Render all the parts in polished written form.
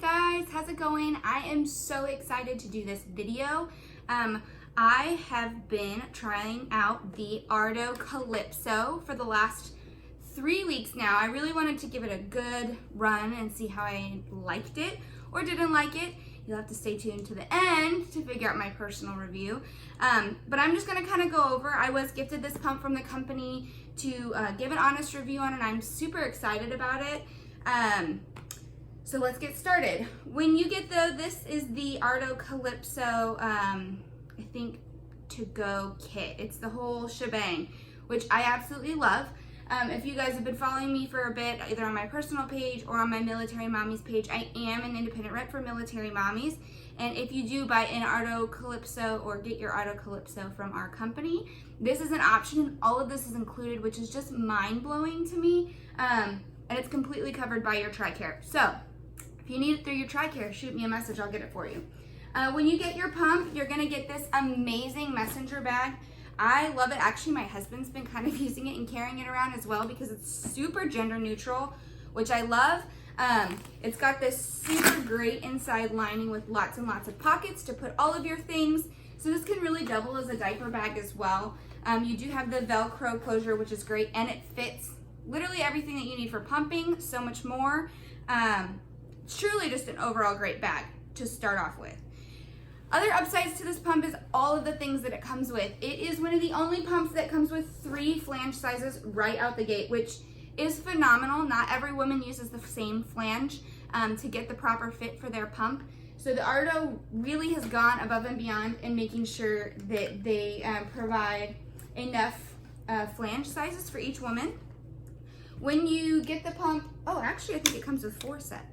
guys, how's it going? I am so excited to do this video. I have been trying out the Ardo Calypso for the last 3 weeks now. I really wanted to give it a good run and see how I liked it or didn't like it. You'll have to stay tuned to the end to figure out my personal review. But I'm just gonna kind of go over. I was gifted this pump from the company to give an honest review on, and I'm super excited about it. So let's get started. When you get this is the Ardo Calypso, I think to-go kit. It's the whole shebang, which I absolutely love. If you guys have been following me for a bit, either on my personal page or on my Military Mommies page, I am an independent rep for Military Mommies. And if you do buy an Ardo Calypso or get your Ardo Calypso from our company, this is an option and all of this is included, which is just mind-blowing to me. And it's completely covered by your TRICARE. So if you need it through your TRICARE, shoot me a message, I'll get it for you. When you get your pump, you're gonna get this amazing messenger bag. I love it. Actually, my husband's been kind of using it and carrying it around as well because it's super gender neutral, which I love. It's got this super great inside lining with lots and lots of pockets to put all of your things. So this can really double as a diaper bag as well. You do have the Velcro closure, which is great, and it fits literally everything that you need for pumping, so much more. It's truly just an overall great bag to start off with. Other upsides to this pump is all of the things that it comes with. It is one of the only pumps that comes with 3 flange sizes right out the gate, which is phenomenal. Not every woman uses the same flange to get the proper fit for their pump. So the Ardo really has gone above and beyond in making sure that they provide enough flange sizes for each woman. When you get the pump, oh, actually I think it comes with 4 sets.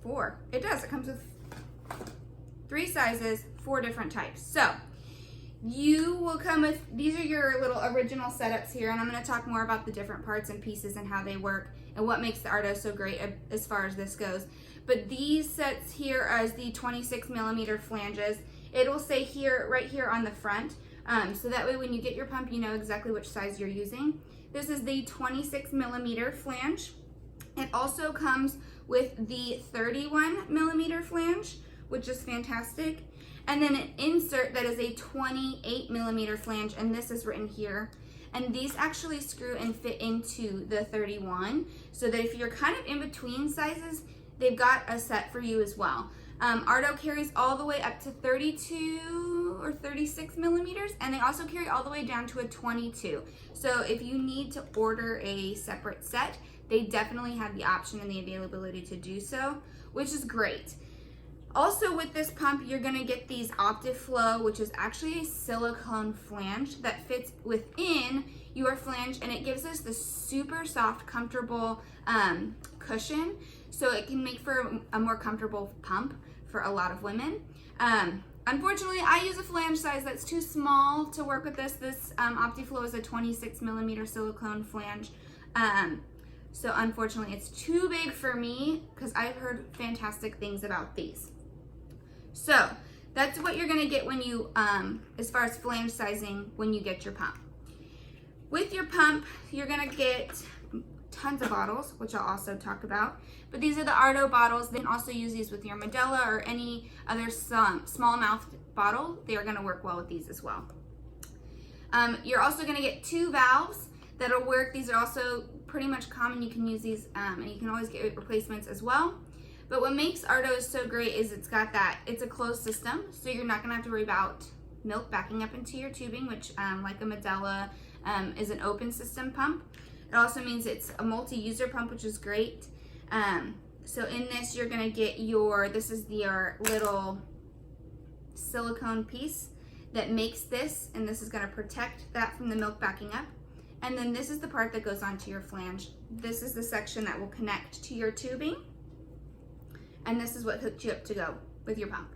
4. It does. It comes with 3 sizes, 4 different types. So you will come with, these are your little original setups here, and I'm going to talk more about the different parts and pieces and how they work and what makes the Ardo so great as far as this goes. But these sets here are the 26 millimeter flanges. It'll say here, right here on the front, so that way when you get your pump, you know exactly which size you're using. This is the 26 millimeter flange. It also comes with the 31 millimeter flange, which is fantastic. And then an insert that is a 28 millimeter flange, and this is written here. And these actually screw and fit into the 31, so that if you're kind of in between sizes, they've got a set for you as well. Ardo carries all the way up to 32 or 36 millimeters, and they also carry all the way down to a 22. So if you need to order a separate set, they definitely have the option and the availability to do so, which is great. Also with this pump, you're gonna get these OptiFlow, which is actually a silicone flange that fits within your flange, and it gives us this super soft, comfortable cushion, so it can make for a more comfortable pump for a lot of women. Unfortunately, I use a flange size that's too small to work with this. This OptiFlow is a 26 millimeter silicone flange. So unfortunately, it's too big for me because I've heard fantastic things about these. So that's what you're gonna get when you, as far as flange sizing, when you get your pump. With your pump, you're gonna get tons of bottles, which I'll also talk about. But these are the Ardo bottles. They can also use these with your Medela or any other small mouth bottle. They are gonna work well with these as well. You're also gonna get 2 valves that'll work. These are also pretty much common. You can use these and you can always get replacements as well. But what makes Ardo so great is it's got that, it's a closed system, so you're not gonna have to worry about milk backing up into your tubing, which like a Medela is an open system pump. It also means it's a multi-user pump, which is great. So in this, you're gonna get this is your little silicone piece that makes this, and this is gonna protect that from the milk backing up. And then this is the part that goes onto your flange. This is the section that will connect to your tubing. And this is what hooked you up to go with your pump.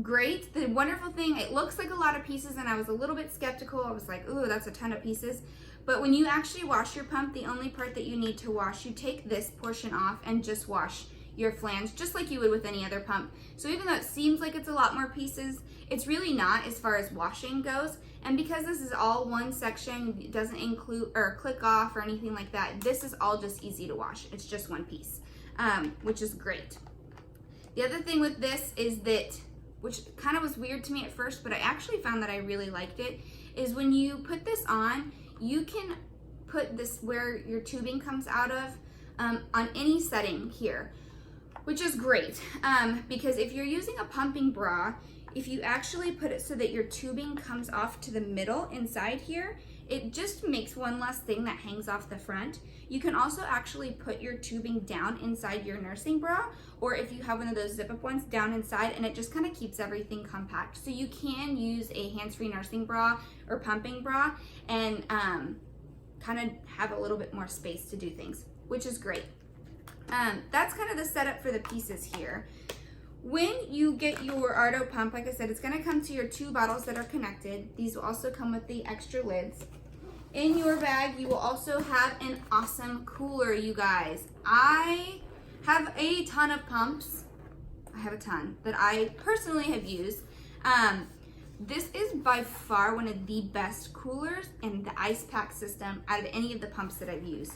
Great. The wonderful thing, it looks like a lot of pieces, and I was a little bit skeptical. I was like, ooh, that's a ton of pieces. But when you actually wash your pump, the only part that you need to wash, you take this portion off and just wash your flange, just like you would with any other pump. So even though it seems like it's a lot more pieces, it's really not as far as washing goes. And because this is all one section, it doesn't include or click off or anything like that, this is all just easy to wash. It's just one piece. which is great. The other thing with this is that, which kind of was weird to me at first, but I actually found that I really liked it, is when you put this on, you can put this where your tubing comes out of on any setting here, which is great, because if you're using a pumping bra, if you actually put it so that your tubing comes off to the middle inside here, it just makes one less thing that hangs off the front. You can also actually put your tubing down inside your nursing bra, or if you have one of those zip-up ones, down inside, and it just kind of keeps everything compact. So you can use a hands-free nursing bra or pumping bra and kind of have a little bit more space to do things, which is great. That's kind of the setup for the pieces here. When you get your Ardo pump, like I said, it's gonna come to your 2 bottles that are connected. These will also come with the extra lids. In your bag, you will also have an awesome cooler, you guys. I have a ton of pumps. I have a ton that I personally have used. This is by far one of the best coolers in the ice pack system out of any of the pumps that I've used.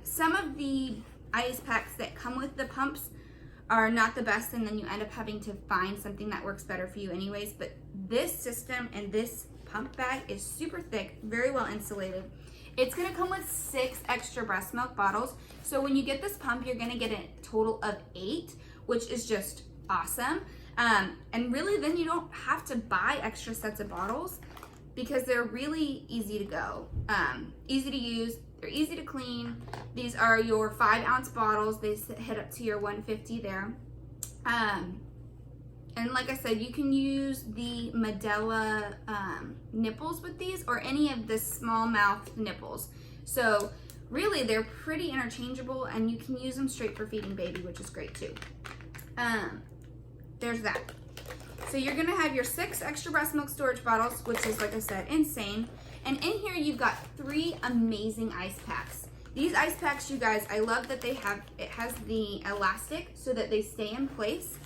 Some of the ice packs that come with the pumps are not the best, and then you end up having to find something that works better for you anyways, but this system and this pump bag is super thick, very well insulated. It's gonna come with 6 extra breast milk bottles, so when you get this pump, you're gonna get a total of 8, which is just awesome. And really then you don't have to buy extra sets of bottles because they're really easy to go, easy to use. They're easy to clean. These are your 5-ounce bottles. They hit up to your 150 there. And like I said, you can use the Medela nipples with these, or any of the small mouth nipples. So really they're pretty interchangeable, and you can use them straight for feeding baby, which is great too. There's that. So you're gonna have your 6 extra breast milk storage bottles, which is, like I said, insane. And in here, you've got 3 amazing ice packs. These ice packs, you guys, I love that it has the elastic so that they stay in place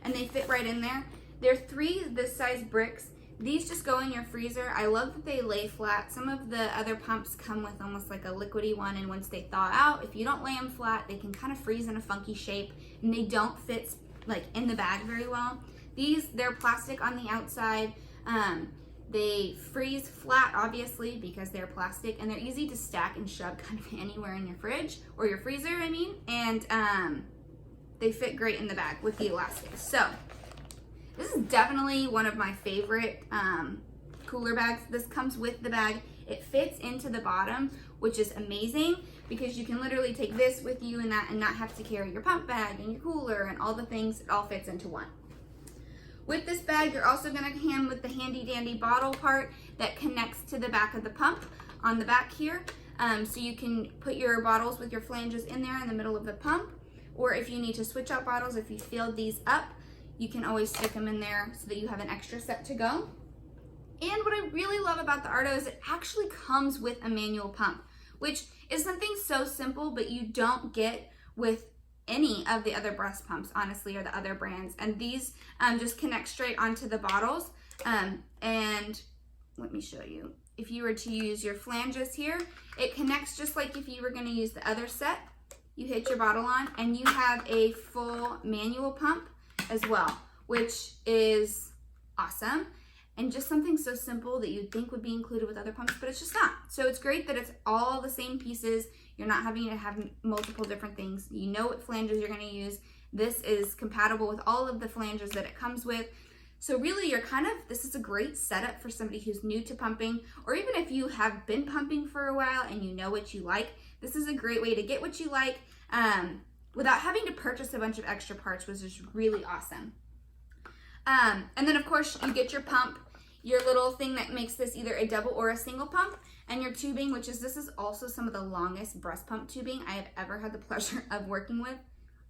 and they fit right in there. They're 3 this size bricks. These just go in your freezer. I love that they lay flat. Some of the other pumps come with almost like a liquidy one, and once they thaw out, if you don't lay them flat, they can kind of freeze in a funky shape, and they don't fit like in the bag very well. They're plastic on the outside. They freeze flat, obviously, because they're plastic, and they're easy to stack and shove kind of anywhere in your fridge, or your freezer, I mean, and they fit great in the bag with the elastic. So this is definitely one of my favorite cooler bags. This comes with the bag. It fits into the bottom, which is amazing, because you can literally take this with you and that and not have to carry your pump bag and your cooler and all the things. It all fits into one. With this bag, you're also gonna come with the handy dandy bottle part that connects to the back of the pump on the back here. So you can put your bottles with your flanges in there in the middle of the pump, or if you need to switch out bottles, if you fill these up, you can always stick them in there so that you have an extra set to go. And what I really love about the Ardo is it actually comes with a manual pump, which is something so simple, but you don't get with any of the other breast pumps, honestly, or the other brands. And these just connect straight onto the bottles. And let me show you. If you were to use your flanges here, it connects just like if you were going to use the other set. You hit your bottle on, and you have a full manual pump as well, which is awesome. And just something so simple that you'd think would be included with other pumps, but it's just not. So it's great that it's all the same pieces. You're not having to have multiple different things. You know what flanges you're gonna use. This is compatible with all of the flanges that it comes with. So really this is a great setup for somebody who's new to pumping, or even if you have been pumping for a while and you know what you like, this is a great way to get what you like without having to purchase a bunch of extra parts, which is really awesome. And then of course you get your pump, your little thing that makes this either a double or a single pump, and your tubing, this is also some of the longest breast pump tubing I have ever had the pleasure of working with.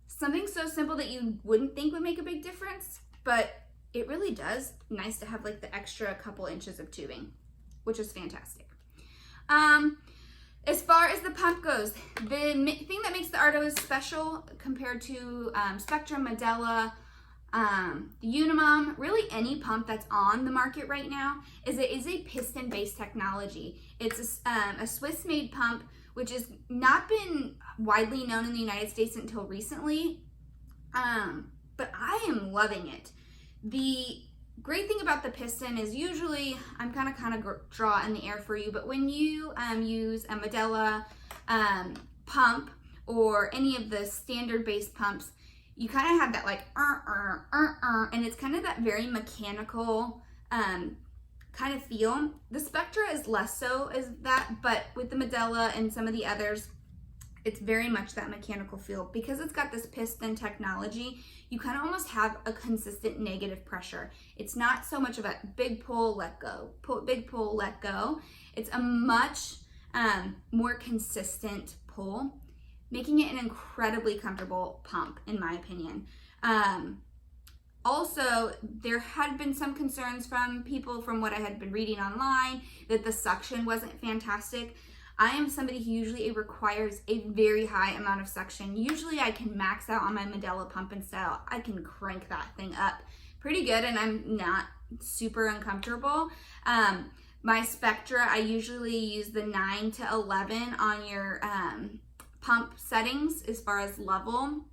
Something so simple that you wouldn't think would make a big difference, but it really does. Nice to have like the extra couple inches of tubing, which is fantastic. As far as the pump goes, the thing that makes the Ardo special compared to Spectrum, Medela, Unimum, really any pump that's on the market right now, is it is a piston-based technology. It's a Swiss-made pump, which has not been widely known in the United States until recently, but I am loving it. The great thing about the piston is usually, I'm kind of draw in the air for you, but when you use a Medela pump or any of the standard base pumps, you kind of have that like and it's kind of that very mechanical kind of feel. The Spectra is less so as that, but with the Medela and some of the others, it's very much that mechanical feel. Because it's got this piston technology, you kind of almost have a consistent negative pressure. It's not so much of a big pull, let go, big pull, let go. It's a much more consistent pull, making it an incredibly comfortable pump, in my opinion. Also, there had been some concerns from people from what I had been reading online that the suction wasn't fantastic. I am somebody who usually it requires a very high amount of suction. Usually I can max out on my Medela pump and style. I can crank that thing up pretty good and I'm not super uncomfortable. My Spectra, I usually use the 9 to 11 on your pump settings as far as level.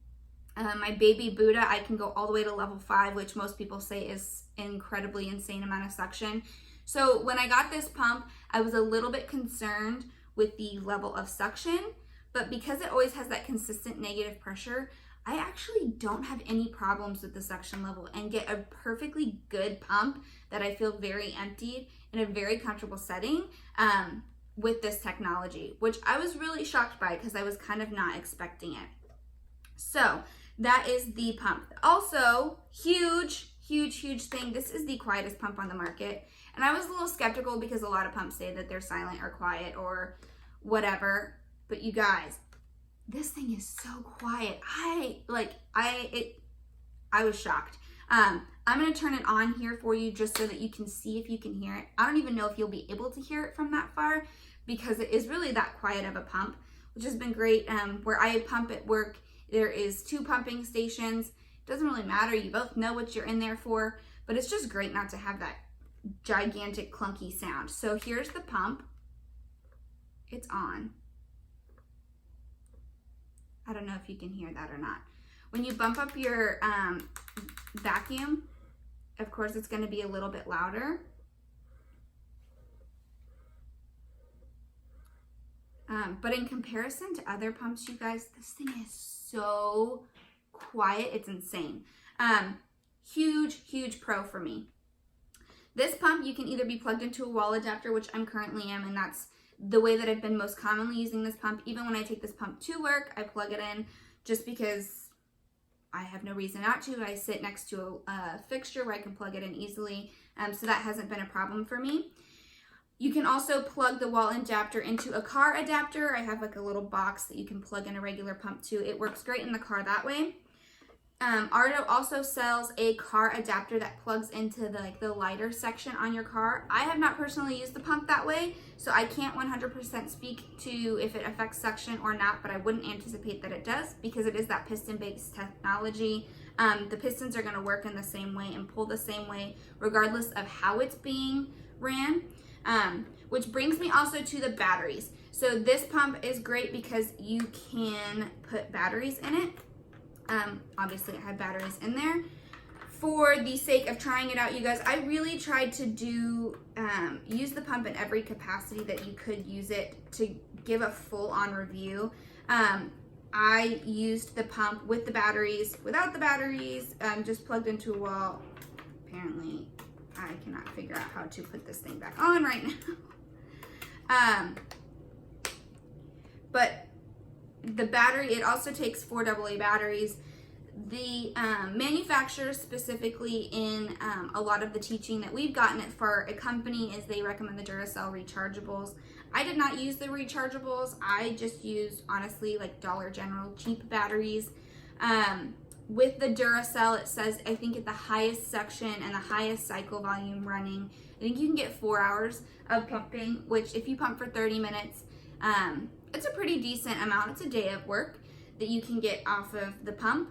My baby Buddha, I can go all the way to level 5, which most people say is incredibly insane amount of suction. So when I got this pump, I was a little bit concerned with the level of suction, but because it always has that consistent negative pressure, I actually don't have any problems with the suction level and get a perfectly good pump that I feel very emptied in a very comfortable setting with this technology, which I was really shocked by because I was kind of not expecting it. So that is the pump. Also, huge thing, this is the quietest pump on the market. And I was a little skeptical because a lot of pumps say that they're silent or quiet or whatever. But you guys, this thing is so quiet. I was shocked. I'm gonna turn it on here for you just so that you can see if you can hear it. I don't even know if you'll be able to hear it from that far because it is really that quiet of a pump, which has been great. Where I pump at work, there is 2 pumping stations. It doesn't really matter. You both know what you're in there for, but it's just great not to have that gigantic clunky sound. So here's the pump. It's on. I don't know if you can hear that or not. When you bump up your vacuum, of course it's going to be a little bit louder. But in comparison to other pumps, you guys, this thing is so quiet. It's insane. Huge pro for me. This pump, you can either be plugged into a wall adapter, which I'm currently am, and that's the way that I've been most commonly using this pump. Even when I take this pump to work, I plug it in just because I have no reason not to. I sit next to a fixture where I can plug it in easily, so that hasn't been a problem for me. You can also plug the wall adapter into a car adapter. I have like a little box that you can plug in a regular pump to. It works great in the car that way. Ardo also sells a car adapter that plugs into the lighter section on your car. I have not personally used the pump that way, so I can't 100% speak to if it affects suction or not, but I wouldn't anticipate that it does because it is that piston-based technology. The pistons are going to work in the same way and pull the same way regardless of how it's being ran. Which brings me also to the batteries. So this pump is great because you can put batteries in it. Obviously I have batteries in there. For the sake of trying it out, you guys, I really tried to use the pump in every capacity that you could use it to give a full-on review. I used the pump with the batteries, without the batteries, just plugged into a wall. Apparently, I cannot figure out how to put this thing back on right now. But the battery, it also takes 4 AA batteries. The manufacturers specifically in a lot of the teaching that we've gotten it for a company is they recommend the Duracell rechargeables. I did not use the rechargeables. I just used, honestly, like Dollar General cheap batteries. With the Duracell, it says, I think at the highest section and the highest cycle volume running, I think you can get 4 hours of pumping, which if you pump for 30 minutes, it's a pretty decent amount. It's a day of work that you can get off of the pump.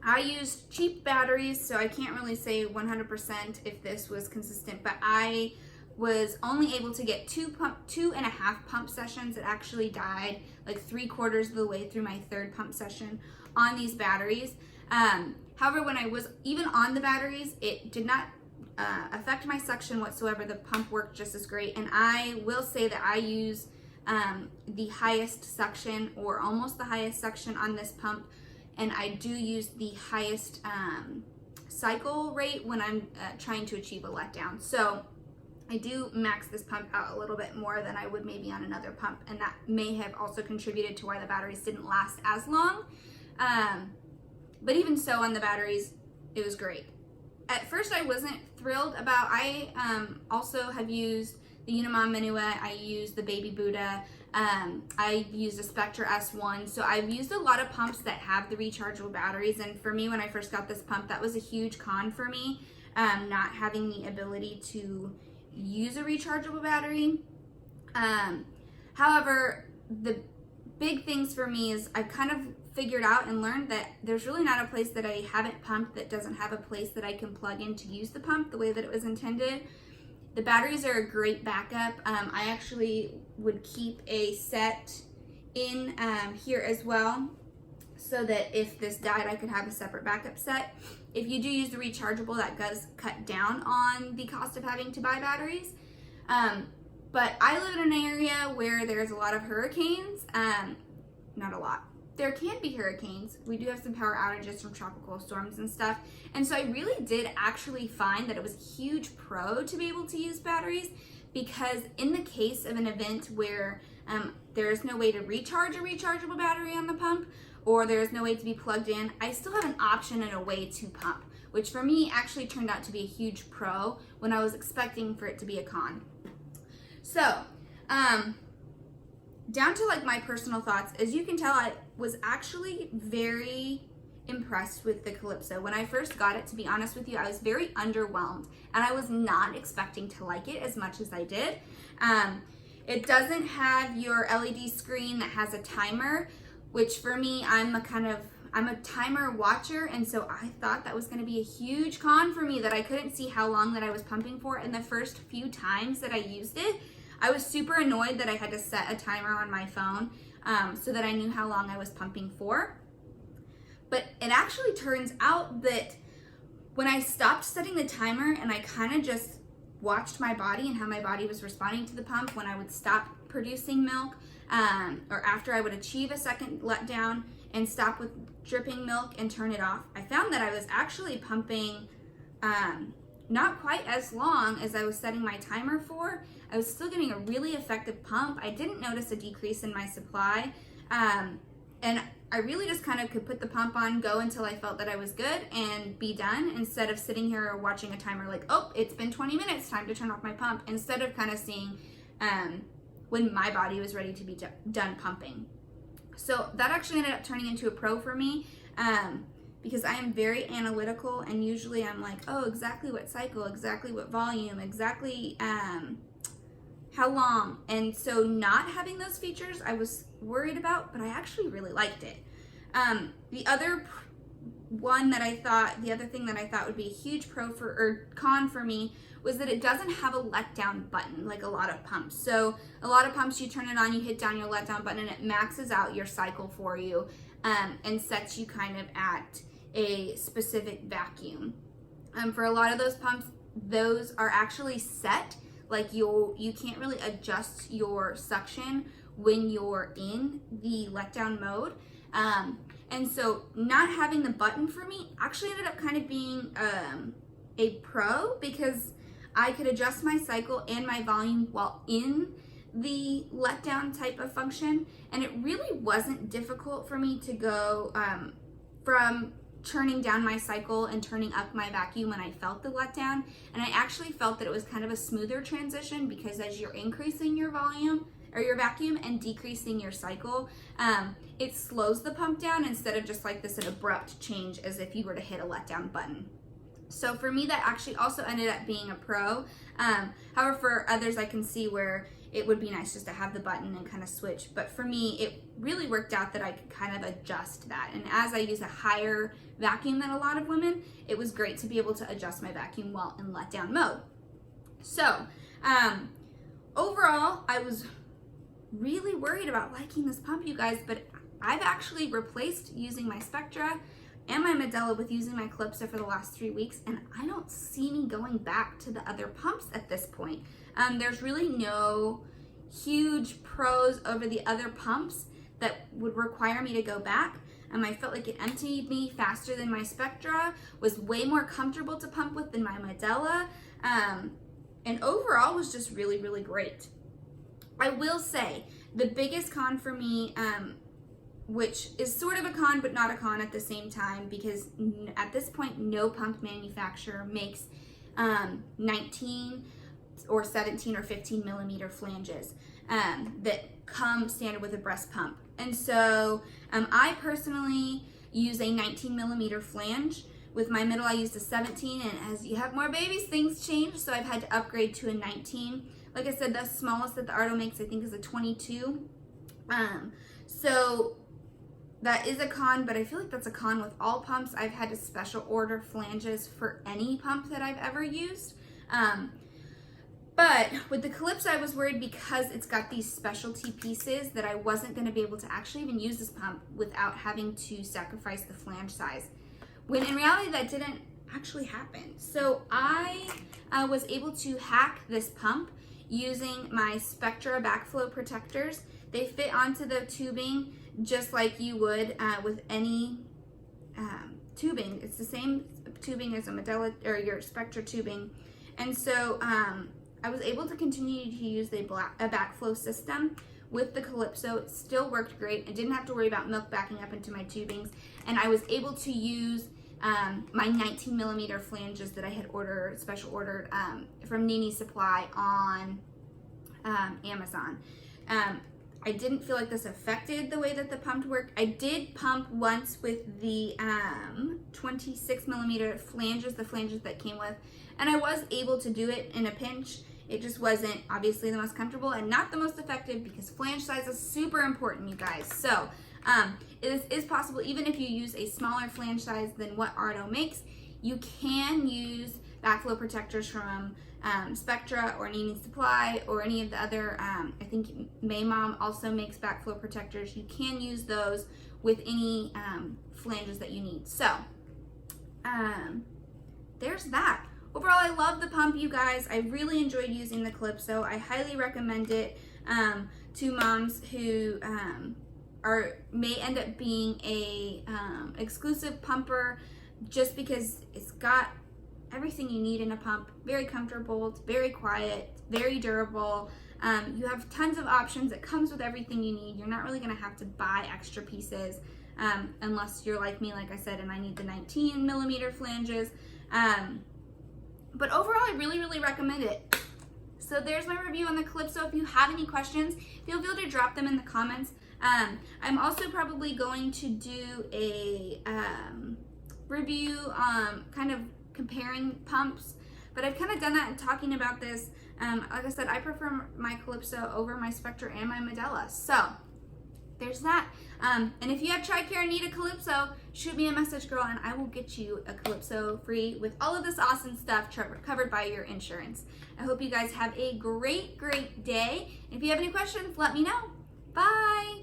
I used cheap batteries, so I can't really say 100% if this was consistent, but I was only able to get 2.5 pump sessions. It actually died like 3/4 of the way through my third pump session on these batteries. However, when I was even on the batteries, it did not affect my suction whatsoever. The pump worked just as great. And I will say that I use the highest suction, or almost the highest suction on this pump. And I do use the highest cycle rate when I'm trying to achieve a letdown. So I do max this pump out a little bit more than I would maybe on another pump. And that may have also contributed to why the batteries didn't last as long. But even so, on the batteries, it was great. At first, I wasn't thrilled about, I also have used the Unimom Minuet, I used the Baby Buddha, I used a Spectra S1, so I've used a lot of pumps that have the rechargeable batteries, and for me, when I first got this pump, that was a huge con for me, not having the ability to use a rechargeable battery. However, the big things for me is I've kind of figured out and learned that there's really not a place that I haven't pumped that doesn't have a place that I can plug in to use the pump the way that it was intended. The batteries are a great backup. I actually would keep a set in here as well, so that if this died, I could have a separate backup set. If you do use the rechargeable, that does cut down on the cost of having to buy batteries. But I live in an area where there's a lot of hurricanes. Not a lot. There can be hurricanes. We do have some power outages from tropical storms and stuff. And so I really did actually find that it was a huge pro to be able to use batteries, because in the case of an event where there is no way to recharge a rechargeable battery on the pump, or there is no way to be plugged in, I still have an option and a way to pump, which for me actually turned out to be a huge pro when I was expecting for it to be a con. So, down to like my personal thoughts, as you can tell, I was actually very impressed with the Calypso. When I first got it, to be honest with you, I was very underwhelmed, and I was not expecting to like it as much as I did. It doesn't have your LED screen that has a timer, which for me, I'm a timer watcher, and so I thought that was going to be a huge con for me, that I couldn't see how long that I was pumping for. And the first few times that I used it, I was super annoyed that I had to set a timer on my phone so that I knew how long I was pumping for. But it actually turns out that when I stopped setting the timer and I kind of just watched my body and how my body was responding to the pump, when I would stop producing milk, or after I would achieve a second letdown and stop with dripping milk and turn it off, I found that I was actually pumping not quite as long as I was setting my timer for. I was still getting a really effective pump. I didn't notice a decrease in my supply. And I really just kind of could put the pump on, go until I felt that I was good, and be done, instead of sitting here watching a timer like, oh, it's been 20 minutes, time to turn off my pump, instead of kind of seeing when my body was ready to be done pumping. So that actually ended up turning into a pro for me, because I am very analytical, and usually I'm like, oh, exactly what cycle, exactly what volume, exactly how long. And so not having those features I was worried about, but I actually really liked it. The other thing that I thought would be a huge con for me was that it doesn't have a letdown button like a lot of pumps. So a lot of pumps, you turn it on, you hit down your letdown button, and it maxes out your cycle for you, and sets you kind of at a specific vacuum. For a lot of those pumps, those are actually set. Like you can't really adjust your suction when you're in the letdown mode. And so not having the button for me actually ended up kind of being a pro, because I could adjust my cycle and my volume while in the letdown type of function. And it really wasn't difficult for me to go from turning down my cycle and turning up my vacuum when I felt the letdown. And I actually felt that it was kind of a smoother transition, because as you're increasing your volume or your vacuum and decreasing your cycle, it slows the pump down instead of just like this an abrupt change as if you were to hit a letdown button. So for me, that actually also ended up being a pro. However, for others, I can see where it would be nice just to have the button and kind of switch. But for me, it really worked out that I could kind of adjust that. And as I use a higher vacuum than a lot of women, it was great to be able to adjust my vacuum while in letdown mode. So overall, I was really worried about liking this pump, you guys, but I've actually replaced using my Spectra and my Medela with using my Calypso for the last 3 weeks, and I don't see me going back to the other pumps at this point. There's really no huge pros over the other pumps that would require me to go back. I felt like it emptied me faster than my Spectra, was way more comfortable to pump with than my Medela, and overall was just really, really great. I will say the biggest con for me, which is sort of a con but not a con at the same time, because at this point no pump manufacturer makes 19 or 17 or 15 millimeter flanges that come standard with a breast pump. And so I personally use a 19 millimeter flange. With my middle I used a 17, and as you have more babies things change, so I've had to upgrade to a 19. Like I said, the smallest that the Ardo makes I think is a 22. So that is a con, but I feel like that's a con with all pumps. I've had to special order flanges for any pump that I've ever used. But with the Calypso, I was worried because it's got these specialty pieces that I wasn't going to be able to actually even use this pump without having to sacrifice the flange size. When in reality, that didn't actually happen. So I was able to hack this pump using my Spectra backflow protectors. They fit onto the tubing just like you would with any tubing. It's the same tubing as a Medela or your Spectra tubing. And so I was able to continue to use a backflow system with the Calypso. It still worked great. I didn't have to worry about milk backing up into my tubings, and I was able to use my 19 millimeter flanges that I had special ordered from Nini Supply on Amazon. I didn't feel like this affected the way that the pump worked. I did pump once with the 26 millimeter flanges, the flanges that came with, and I was able to do it in a pinch. It just wasn't obviously the most comfortable and not the most effective, because flange size is super important, you guys. So it is possible, even if you use a smaller flange size than what Ardo makes, you can use backflow protectors from Spectra or Nini Supply or any of the other, I think Maymom also makes backflow protectors. You can use those with any flanges that you need. So there's that. Overall, I love the pump, you guys. I really enjoyed using the Calypso. I highly recommend it to moms who may end up being a exclusive pumper, just because it's got everything you need in a pump. Very comfortable, it's very quiet, very durable. You have tons of options. It comes with everything you need. You're not really going to have to buy extra pieces unless you're like me, like I said, and I need the 19 millimeter flanges. But overall, I really, really recommend it. So there's my review on the Calypso. If you have any questions, feel free to drop them in the comments. I'm also probably going to do a review kind of comparing pumps, but I've kind of done that and talking about this. Like I said, I prefer my Calypso over my Spectra and my Medela. So there's that. And if you have TRICARE and need a Calypso, shoot me a message, girl, and I will get you a Calypso free with all of this awesome stuff covered by your insurance. I hope you guys have a great, great day. If you have any questions, let me know. Bye.